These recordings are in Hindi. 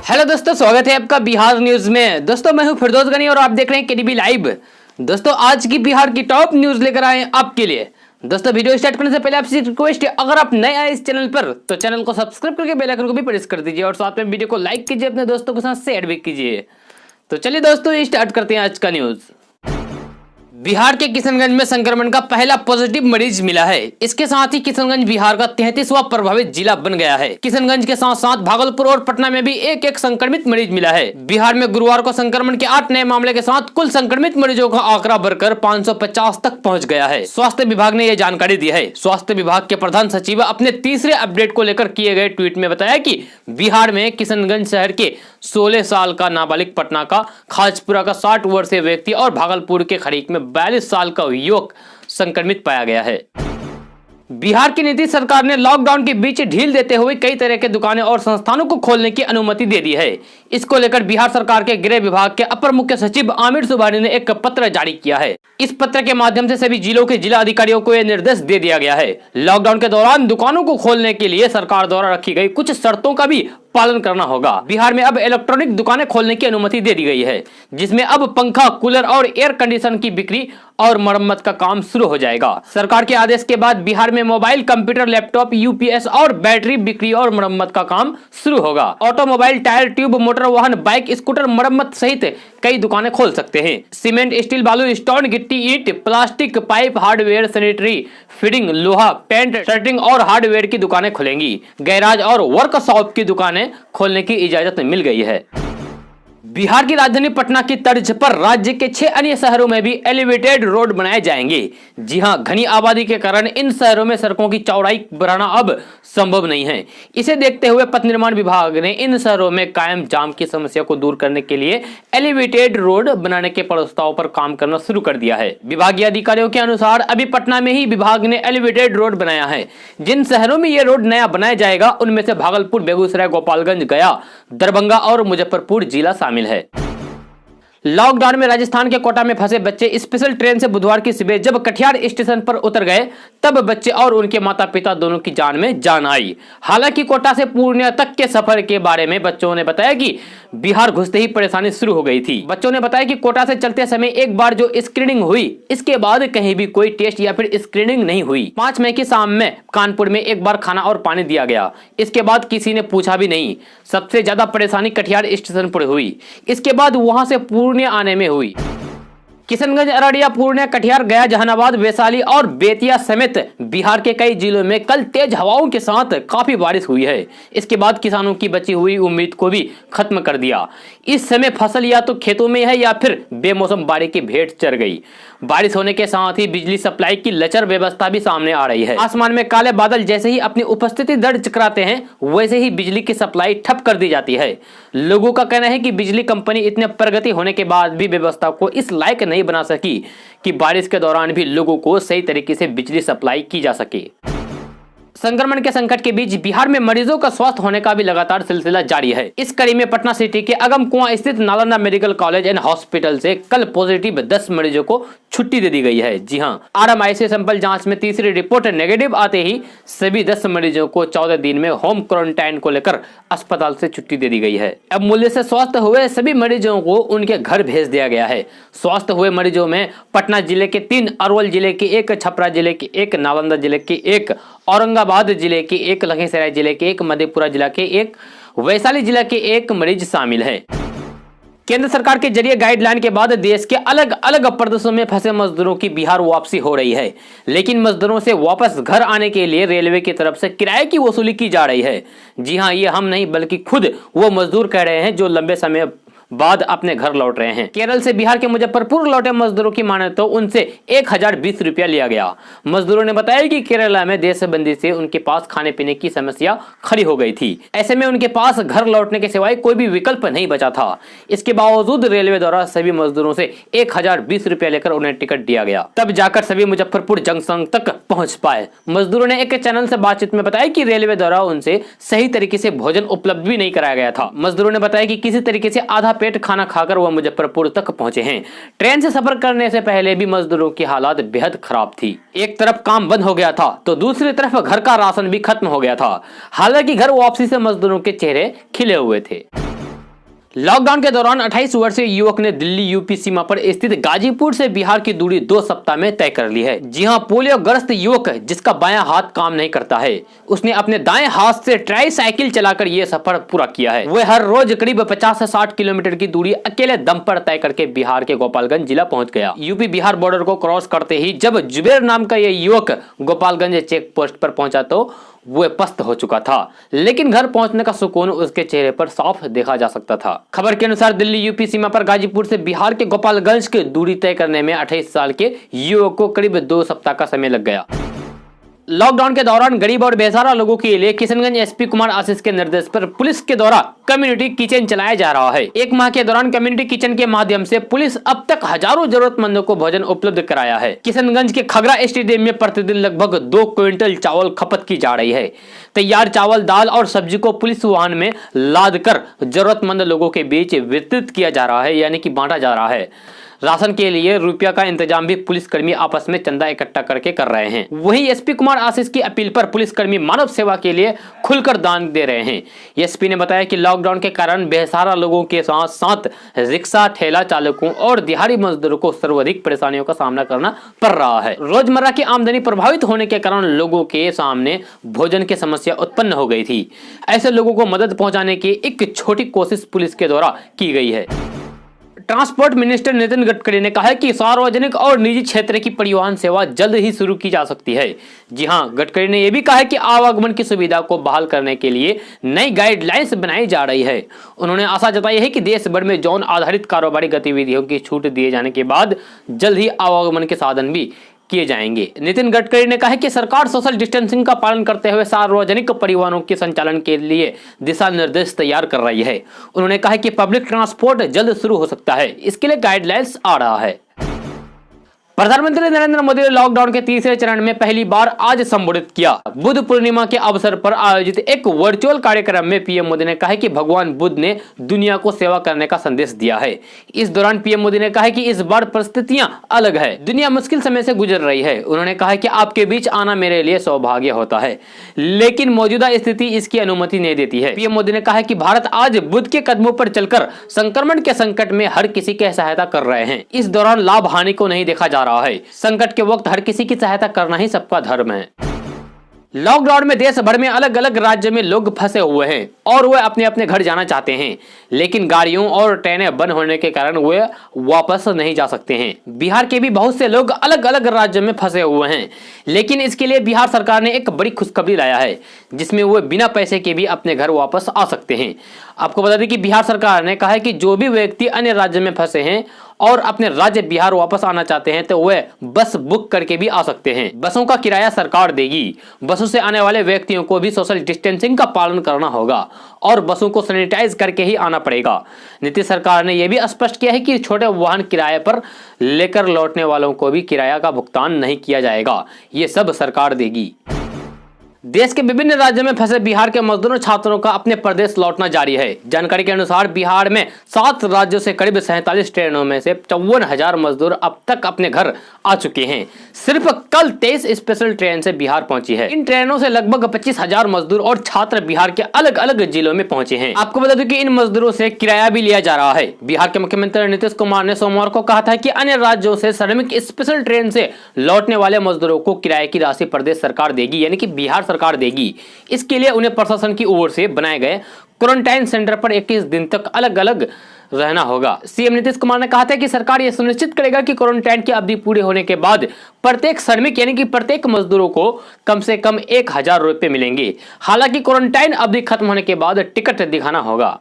हेलो दोस्तों, स्वागत है आपका बिहार न्यूज में। दोस्तों मैं हूं फिरदौस गनी और आप देख रहे हैं केडीबी लाइव। दोस्तों आज की बिहार की टॉप न्यूज लेकर आए हैं आपके लिए। दोस्तों वीडियो स्टार्ट करने से पहले आपसे रिक्वेस्ट है, अगर आप नए आए इस चैनल पर तो चैनल को सब्सक्राइब करके बेल आइकन को भी प्रेस कर दीजिए और साथ में वीडियो को लाइक कीजिए, अपने दोस्तों के साथ शेयर भी कीजिए। तो चलिए दोस्तों स्टार्ट करते हैं आज का न्यूज। बिहार के किशनगंज में संक्रमण का पहला पॉजिटिव मरीज मिला है। इसके साथ ही किशनगंज बिहार का 33वां प्रभावित जिला बन गया है। किशनगंज के साथ साथ भागलपुर और पटना में भी एक एक संक्रमित मरीज मिला है। बिहार में गुरुवार को संक्रमण के 8 नए मामले के साथ कुल संक्रमित मरीजों का आंकड़ा बढ़कर 550 तक पहुंच गया है। स्वास्थ्य विभाग ने यह जानकारी दी है। स्वास्थ्य विभाग के प्रधान सचिव अपने तीसरे अपडेट को लेकर किए गए ट्वीट में बताया कि बिहार में किशनगंज शहर के 16 साल का नाबालिग, पटना का खाजपुरा का 60 वर्षीय व्यक्ति और भागलपुर के खरीक में 42 साल का युवक संक्रमित पाया गया है। बिहार की नीतीश सरकार ने लॉकडाउन के बीच ढील देते हुए कई तरह के दुकानें और संस्थानों को खोलने की अनुमति दे दी है। इसको लेकर बिहार सरकार के गृह विभाग के अपर मुख्य सचिव आमिर सुबहानी ने एक पत्र जारी किया है। इस पत्र के माध्यम से सभी जिलों के जिला अधिकारियों को यह निर्देश दे दिया गया है। लॉकडाउन के दौरान दुकानों को खोलने के लिए सरकार द्वारा रखी गई कुछ शर्तों का भी पालन करना होगा। बिहार में अब इलेक्ट्रॉनिक दुकानें खोलने की अनुमति दे दी गई है, जिसमें अब पंखा, कूलर और एयर कंडीशन की बिक्री और मरम्मत का काम शुरू हो जाएगा। सरकार के आदेश के बाद बिहार में मोबाइल, कंप्यूटर, लैपटॉप, यूपीएस और बैटरी बिक्री और मरम्मत का काम शुरू होगा। ऑटोमोबाइल, टायर, ट्यूब, मोटर वाहन, बाइक, स्कूटर मरम्मत सहित कई दुकानें खोल सकते हैं। सीमेंट, स्टील, बालू, स्टोन, गिट्टी, ईंट, plastic, pipe, hardware, sanitary, feeding, लोहा, पेंट, शटरिंग और हार्डवेयर की दुकानें खुलेंगी। गैराज और वर्कशॉप की दुकानें खोलने की इजाजत मिल गई है। बिहार की राजधानी पटना की तर्ज पर राज्य के 6 अन्य शहरों में भी एलिवेटेड रोड बनाए जाएंगे। जी हां, घनी आबादी के कारण इन शहरों में सड़कों की चौड़ाई बढ़ाना अब संभव नहीं है। इसे देखते हुए पथ निर्माण विभाग ने इन शहरों में कायम जाम की समस्या को दूर करने के लिए एलिवेटेड रोड बनाने के प्रस्ताव पर काम करना शुरू कर दिया है। विभागीय अधिकारियों के अनुसार अभी पटना में ही विभाग ने एलिवेटेड रोड बनाया है। जिन शहरों में यह रोड नया बनाया जाएगा उनमें से भागलपुर, बेगूसराय, गोपालगंज, गया, दरभंगा और मुजफ्फरपुर जिला शामिल है। लॉकडाउन में राजस्थान के कोटा में फंसे बच्चे स्पेशल ट्रेन से बुधवार की सुबह जब कटिहार स्टेशन पर उतर गए तब बच्चे और उनके माता पिता दोनों की जान में जान आई। हालांकि कोटा से पूर्णिया तक के सफर के बारे में बच्चों ने बताया कि बिहार घुसते ही परेशानी शुरू हो गई थी। बच्चों ने बताया कि कोटा से चलते समय एक बार जो स्क्रीनिंग हुई, इसके बाद कहीं भी कोई टेस्ट या फिर स्क्रीनिंग नहीं हुई। 5 मई की शाम में कानपुर में एक बार खाना और पानी दिया गया, इसके बाद किसी ने पूछा भी नहीं। सबसे ज्यादा परेशानी कटिहार स्टेशन पर हुई, इसके बाद वहां से पूर्णिया आने में हुई। किशनगंज, अररिया, पूर्णिया, कटिहार, गया, जहानाबाद, वैशाली और बेतिया समेत बिहार के कई जिलों में कल तेज हवाओं के साथ काफी बारिश हुई है। इसके बाद किसानों की बची हुई उम्मीद को भी खत्म कर दिया। इस समय फसल या तो खेतों में है या फिर बेमौसम बारिश की भेंट चढ़ गई। बारिश होने के साथ ही बिजली सप्लाई की लचर व्यवस्था भी सामने आ रही है। आसमान में काले बादल जैसे ही अपनी उपस्थिति दर्ज कराते हैं, वैसे ही बिजली की सप्लाई ठप कर दी जाती है। लोगों का कहना है कि बिजली कंपनी इतने प्रगति होने के बाद भी व्यवस्था को इस लायक नहीं बना सकी कि बारिश के दौरान भी लोगों को सही तरीके से बिजली सप्लाई की जा सके। संक्रमण के संकट के बीच बिहार में मरीजों का स्वस्थ होने का भी लगातार सिलसिला जारी है। इस कड़ी में पटना सिटी के अगम कुआं स्थित Nalanda medical college and hospital से कल पॉजिटिव 10 मरीजों को छुट्टी दे दी गई है। जी हां, RMIC सैंपल जांच में तीसरी रिपोर्ट नेगेटिव आते ही सभी 10 मरीजों को 14 दिन में होम क्वारंटाइन को लेकर अस्पताल से छुट्टी दे दी गई है। अब मूल्य से स्वस्थ हुए सभी मरीजों को उनके घर भेज दिया गया है। स्वस्थ हुए मरीजों में पटना जिले के 3, अरवल जिले के 1, छपरा जिले के 1, नालंदा जिले के 1, औरंगाबाद जिले के 1, लखीसराय जिले के 1, मधेपुरा जिला के 1, वैशाली जिला के 1 मरीज शामिल है। केंद्र सरकार के जरिए गाइडलाइन के बाद देश के अलग अलग प्रदेशों में फंसे मजदूरों की बिहार वापसी हो रही है, लेकिन मजदूरों से वापस घर आने के लिए रेलवे की तरफ से किराए की वसूली की जा रही है। जी हां, ये हम नहीं बल्कि खुद वो मजदूर कह रहे हैं जो लंबे समय बाद अपने घर लौट रहे हैं। केरल से बिहार के मुजफ्फरपुर लौटे मजदूरों की माने तो उनसे 1020 रुपया लिया गया। मजदूरों ने बताया कि केरला में देशबंदी से उनके पास खाने पीने की समस्या खड़ी हो गई थी। ऐसे में उनके पास घर लौटने के सिवाय कोई भी विकल्प नहीं बचा था। इसके बावजूद रेलवे द्वारा सभी मजदूरों से 1020 रुपया लेकर उन्हें टिकट दिया गया, तब जाकर सभी मुजफ्फरपुर जंक्शन तक पहुंच पाए। मजदूरों ने एक चैनल से बातचीत में बताया कि रेलवे द्वारा उनसे सही तरीके से भोजन उपलब्ध भी नहीं कराया गया था। मजदूरों ने बताया कि किसी तरीके से आधा पेट खाना खाकर वह मुजफ्फरपुर तक पहुंचे हैं। ट्रेन से सफर करने से पहले भी मजदूरों की हालात बेहद खराब थी। एक तरफ काम बंद हो गया था तो दूसरी तरफ घर का राशन भी खत्म हो गया था। हालांकि घर वापसी से मजदूरों के चेहरे खिले हुए थे। लॉकडाउन के दौरान 28 वर्षीय युवक ने दिल्ली यूपी सीमा पर स्थित गाजीपुर से बिहार की दूरी 2 सप्ताह में तय कर ली है। जी हां, पोलियोग्रस्त युवक जिसका बायां हाथ काम नहीं करता है, उसने अपने दाएं हाथ से ट्राईसाइकिल चलाकर यह सफर पूरा किया है। वह हर रोज करीब 50 से 60 किलोमीटर की दूरी अकेले दम पर तय करके बिहार के गोपालगंज जिला पहुंच गया। यूपी बिहार बॉर्डर को क्रॉस करते ही जब जुबेर नाम का यह युवक गोपालगंज चेक पोस्ट पर पहुंचा तो वो पस्त हो चुका था, लेकिन घर पहुंचने का सुकून उसके चेहरे पर साफ देखा जा सकता था। खबर के अनुसार दिल्ली यूपी सीमा पर गाजीपुर से बिहार के गोपालगंज की दूरी तय करने में 28 साल के युवक को करीब 2 सप्ताह का समय लग गया। लॉकडाउन के दौरान गरीब और बेसहारा लोगों के लिए किशनगंज एसपी कुमार आशीष के निर्देश पर पुलिस के द्वारा कम्युनिटी किचन चलाया जा रहा है। 1 माह के दौरान कम्युनिटी किचन के माध्यम से पुलिस अब तक हजारों जरूरतमंदों को भोजन उपलब्ध कराया है। किशनगंज के खगरा स्टेडियम में प्रतिदिन लगभग 2 क्विंटल चावल खपत की जा रही है। तैयार चावल, दाल और सब्जी को पुलिस वाहन में लाद कर जरूरतमंद लोगों के बीच वितरित किया जा रहा है, यानी कि बांटा जा रहा है। राशन के लिए रुपया का इंतजाम भी पुलिसकर्मी आपस में चंदा इकट्ठा करके कर रहे हैं। वहीं एसपी कुमार आशीष की अपील पर पुलिसकर्मी मानव सेवा के लिए खुलकर दान दे रहे हैं। एसपी ने बताया कि लॉकडाउन के कारण बेसहारा लोगों के साथ साथ रिक्शा, ठेला चालकों और दिहाड़ी मजदूरों को सर्वाधिक परेशानियों का सामना करना पड़ रहा है। रोजमर्रा की आमदनी प्रभावित होने के कारण लोगों के सामने भोजन की समस्या उत्पन्न हो गई थी। ऐसे लोगों को मदद पहुंचाने की एक छोटी कोशिश पुलिस के द्वारा की गई है। ट्रांसपोर्ट मिनिस्टर नितिन गडकरी ने कहा है कि सार्वजनिक और निजी क्षेत्र की परिवहन सेवा जल्द ही शुरू की जा सकती है। जी हां, गडकरी ने यह भी कहा है कि आवागमन की सुविधा को बहाल करने के लिए नई गाइडलाइंस बनाई जा रही है। उन्होंने आशा जताई है कि देश भर में यौन आधारित कारोबारी गतिविधियों की छूट दिए जाने के बाद जल्द ही आवागमन के साधन भी किए जाएंगे। नितिन गडकरी ने कहा है कि सरकार सोशल डिस्टेंसिंग का पालन करते हुए सार्वजनिक परिवहनों के संचालन के लिए दिशा निर्देश तैयार कर रही है। उन्होंने कहा है कि पब्लिक ट्रांसपोर्ट जल्द शुरू हो सकता है, इसके लिए गाइडलाइंस आ रहा है। प्रधानमंत्री नरेंद्र मोदी ने लॉकडाउन के तीसरे चरण में पहली बार आज संबोधित किया। बुद्ध पूर्णिमा के अवसर पर आयोजित एक वर्चुअल कार्यक्रम में पीएम मोदी ने कहा कि भगवान बुद्ध ने दुनिया को सेवा करने का संदेश दिया है। इस दौरान पीएम मोदी ने कहा कि इस बार परिस्थितियां अलग है, दुनिया मुश्किल समय से गुजर रही है। उन्होंने कहा कि आपके बीच आना मेरे लिए सौभाग्य होता है, लेकिन मौजूदा स्थिति इसकी अनुमति नहीं देती है। पीएम मोदी ने कहा कि भारत आज बुद्ध के कदमों पर चलकर संक्रमण के संकट में हर किसी की सहायता कर रहे हैं। इस दौरान लाभ हानि को नहीं देखा जा रहा है। संकट के वक्त हर किसी की सहायता करना ही सबका धर्म है। लॉकडाउन में देश भर में अलग अलग राज्य में लोग फंसे हुए हैं और वे अपने अपने घर जाना चाहते हैं, लेकिन गाड़ियों और ट्रेनें बंद होने के कारण वे वापस नहीं जा सकते हैं। बिहार के भी बहुत से लोग अलग अलग राज्यों में फंसे हुए हैं, लेकिन इसके लिए बिहार सरकार ने एक बड़ी खुशखबरी लाया है, जिसमें वे बिना पैसे के भी अपने घर वापस आ सकते हैं। आपको बता दें कि बिहार सरकार ने कहा है कि जो भी व्यक्ति अन्य राज्य में फंसे हैं और अपने राज्य बिहार वापस आना चाहते हैं तो वे बस बुक करके भी आ सकते हैं। बसों का किराया सरकार देगी। बसों से आने वाले व्यक्तियों को भी सोशल डिस्टेंसिंग का पालन करना होगा और बसों को सैनिटाइज करके ही आना पड़ेगा। नीतीश सरकार ने यह भी स्पष्ट किया है कि छोटे वाहन किराए पर लेकर लौटने वालों को भी किराया का भुगतान नहीं किया जाएगा, ये सब सरकार देगी। देश के विभिन्न राज्यों में फंसे बिहार के मजदूरों छात्रों का अपने प्रदेश लौटना जारी है। जानकारी के अनुसार बिहार में 7 राज्यों से करीब 47 ट्रेनों में से 54,000 मजदूर अब तक अपने घर आ चुके हैं। सिर्फ कल 23 स्पेशल ट्रेन से बिहार पहुंची है। इन ट्रेनों से लगभग 25,000 मजदूर और छात्र बिहार के अलग अलग जिलों में पहुंचे हैं। आपको बता दूं कि इन मजदूरों से किराया भी लिया जा रहा है। बिहार के मुख्यमंत्री नीतीश कुमार ने सोमवार को कहा था कि अन्य राज्यों से श्रमिक स्पेशल ट्रेन से लौटने वाले मजदूरों को किराए की राशि प्रदेश सरकार देगी, यानी कि बिहार सरकार देगी। इसके लिए उन्हें प्रशासन की ओर से बनाए गए क्वारंटाइन सेंटर पर 21 दिन तक अलग अलग रहना होगा। सीएम नीतीश कुमार ने कहा था कि सरकार यह सुनिश्चित करेगा कि क्वारंटाइन की अवधि पूरी होने के बाद प्रत्येक श्रमिक यानी कि प्रत्येक मजदूरों को कम से कम 1,000 रुपए मिलेंगे। हालांकि क्वारंटाइन अवधि खत्म होने के बाद टिकट दिखाना होगा।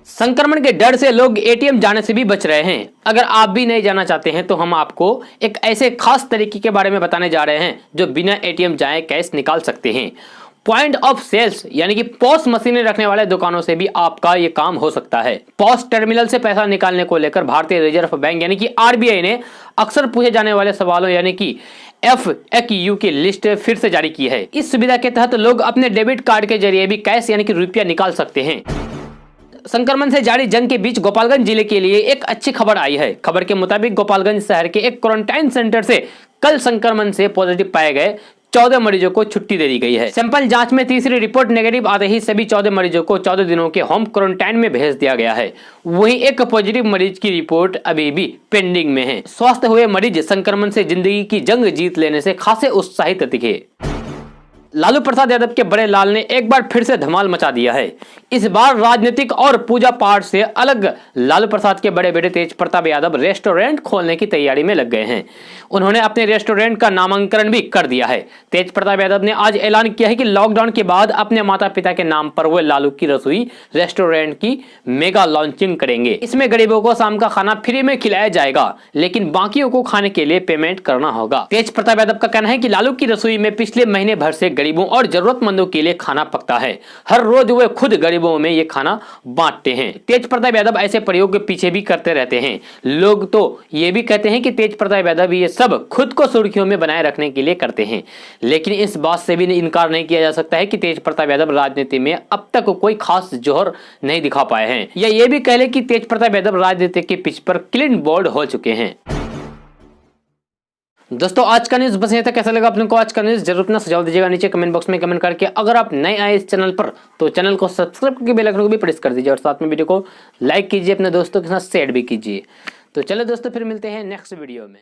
संक्रमण के डर से लोग एटीएम जाने से भी बच रहे हैं। अगर आप भी नहीं जाना चाहते हैं तो हम आपको एक ऐसे खास तरीके के बारे में बताने जा रहे हैं जो बिना एटीएम जाए कैश निकाल सकते हैं। पॉइंट ऑफ सेल्स यानी कि पॉस मशीनें रखने वाले दुकानों से भी आपका ये काम हो सकता है। पॉस टर्मिनल से पैसा निकालने को लेकर भारतीय रिजर्व बैंक यानी कि आरबीआई ने अक्सर पूछे जाने वाले सवालों यानी कि FAQ की लिस्ट फिर से जारी की है। इस सुविधा के तहत लोग अपने डेबिट कार्ड के जरिए भी कैश यानी कि रुपया निकाल सकते हैं। संक्रमण से जारी जंग के बीच गोपालगंज जिले के लिए एक अच्छी खबर आई है। खबर के मुताबिक गोपालगंज शहर के एक क्वारंटाइन सेंटर से कल संक्रमण से पॉजिटिव पाए गए 14 मरीजों को छुट्टी दे दी गई है। सैंपल जांच में तीसरी रिपोर्ट नेगेटिव आते ही सभी 14 मरीजों को 14 दिनों के होम क्वारंटाइन में भेज दिया गया है। वहीं एक पॉजिटिव मरीज की रिपोर्ट अभी भी पेंडिंग में है। स्वस्थ हुए मरीज संक्रमण से जिंदगी की जंग जीत लेने से खासे उत्साहित दिखे। लालू प्रसाद यादव के बड़े लाल ने एक बार फिर से धमाल मचा दिया है। इस बार राजनीतिक और पूजा पाठ से अलग लालू प्रसाद के बड़े बेटे तेज प्रताप यादव रेस्टोरेंट खोलने की तैयारी में लग गए हैं। उन्होंने अपने रेस्टोरेंट का नामांकन भी कर दिया है। तेज प्रताप यादव ने आज ऐलान किया है कि लॉकडाउन के बाद अपने माता पिता के नाम पर वो लालू की रसोई रेस्टोरेंट की मेगा लॉन्चिंग करेंगे। इसमें गरीबों को शाम का खाना फ्री में खिलाया जाएगा, लेकिन बाकियों को खाने के लिए पेमेंट करना होगा। तेज प्रताप यादव का कहना है कि लालू की रसोई में पिछले महीने भर से गरीबों और जरूरतमंदों के लिए खाना पकता है। हर रोज वे खुद गरीबों में ये खाना बांटते हैं। तेज प्रताप यादव ऐसे प्रयोग के पीछे भी करते रहते हैं। लोग तो ये भी कहते हैं कि तेज प्रताप यादव ये सब खुद को सुर्खियों में बनाए रखने के लिए करते हैं, लेकिन इस बात से भी इनकार नहीं किया जा सकता है कि तेज प्रताप यादव राजनीति में अब तक कोई खास जोहर नहीं दिखा पाए हैं, या ये भी कह ले कि तेज प्रताप यादव राजनीति के पिच पर क्लीन बोल्ड हो चुके हैं। दोस्तों आज का न्यूज बस यहाँ तक। कैसा लगा आपने को आज का न्यूज जरूर अपना सुझाव दीजिएगा नीचे कमेंट बॉक्स में कमेंट करके। अगर आप नए आए इस चैनल पर तो चैनल को सब्सक्राइब करके बेल आइकन को भी प्रेस कर दीजिए और साथ में वीडियो को लाइक कीजिए, अपने दोस्तों के साथ शेयर भी कीजिए। तो चलो दोस्तों फिर मिलते हैं नेक्स्ट वीडियो में।